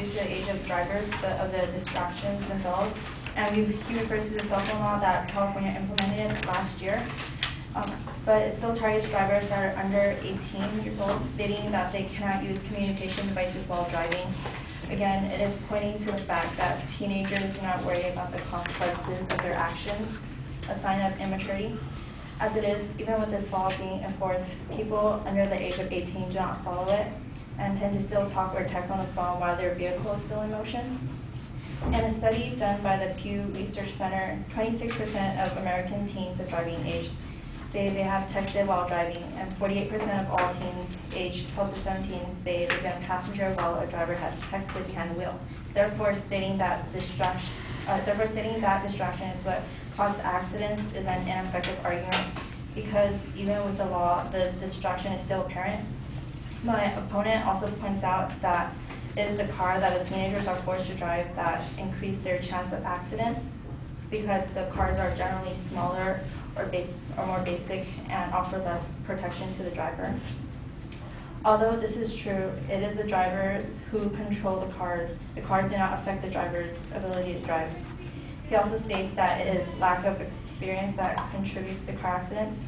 due to the age of drivers, of the distractions themselves. And he refers to the cell phone law that California implemented last year. But it still targets drivers that are under 18 years old, stating that they cannot use communication devices while driving. Again, it is pointing to the fact that teenagers do not worry about the consequences of their actions, a sign of immaturity. As it is, even with this law being enforced, people under the age of 18 do not follow it and tend to still talk or text on the phone while their vehicle is still in motion. In a study done by the Pew Research Center, 26% of American teens of driving age say they have texted while driving, and 48% of all teens aged 12 to 17 say they've been a passenger while a driver has texted behind the wheel. Therefore, stating that distraction is what caused accidents is an ineffective argument, because even with the law, the distraction is still apparent. My opponent also points out that it is the car that the teenagers are forced to drive that increase their chance of accidents, because the cars are generally smaller or more basic and offer less protection to the driver. Although this is true, it is the drivers who control the cars. The cars do not affect the driver's ability to drive. He also states that it is lack of experience that contributes to car accidents.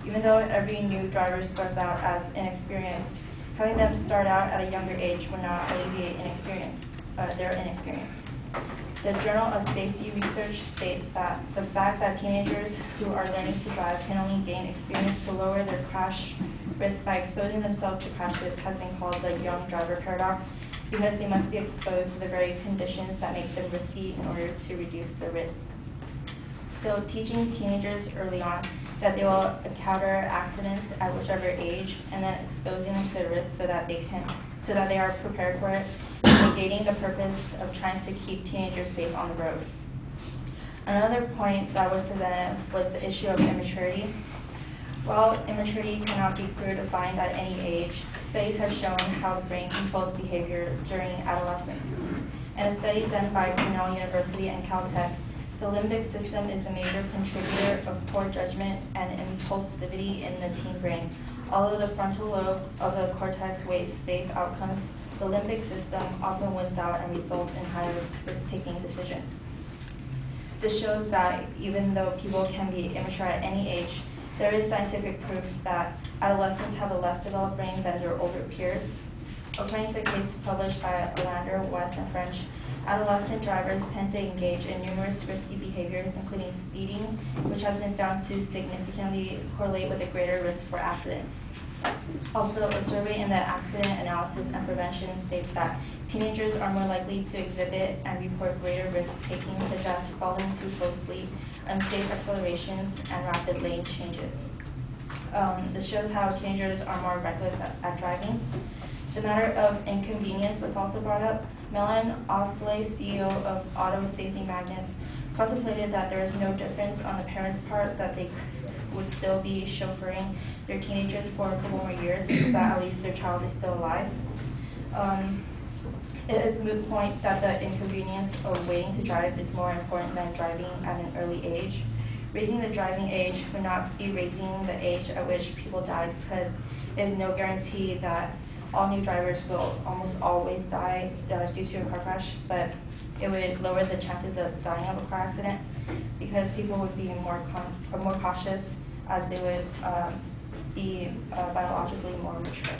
Even though every new driver starts out as inexperienced, having them start out at a younger age will not alleviate their inexperience. The Journal of Safety Research states that the fact that teenagers who are learning to drive can only gain experience to lower their crash risk by exposing themselves to crashes has been called the young driver paradox, because they must be exposed to the very conditions that make them risky in order to reduce the risk. So teaching teenagers early on that they will encounter accidents at whichever age, and then exposing them to the risk so that they are prepared for it, negating the purpose of trying to keep teenagers safe on the road. Another point that was presented was the issue of immaturity. While immaturity cannot be clearly defined at any age, studies have shown how the brain controls behavior during adolescence. In a study done by Cornell University and Caltech, the limbic system is a major contributor of poor judgment and impulsivity in the teen brain. Although the frontal lobe of the cortex weighs safe outcomes, the limbic system often wins out and results in higher risk-taking decisions. This shows that even though people can be immature at any age, there is scientific proof that adolescents have a less developed brain than their older peers. According to a case published by Orlando, West, and French, adolescent drivers tend to engage in numerous risky behaviors, including speeding, which has been found to significantly correlate with a greater risk for accidents. Also, a survey in the Accident Analysis and Prevention states that teenagers are more likely to exhibit and report greater risk-taking, such as following too closely, unsafe accelerations, and rapid lane changes. This shows how teenagers are more reckless at driving. The matter of inconvenience was also brought up. Melanie Osley, CEO of Auto Safety Magnets, contemplated that there is no difference on the parents' part, that they would still be chauffeuring their teenagers for a couple more years, so that at least their child is still alive. It is a moot point that the inconvenience of waiting to drive is more important than driving at an early age. Raising the driving age would not be raising the age at which people die, because there is no guarantee that all new drivers will almost always die due to a car crash, but it would lower the chances of dying of a car accident, because people would be more cautious, as they would be biologically more mature.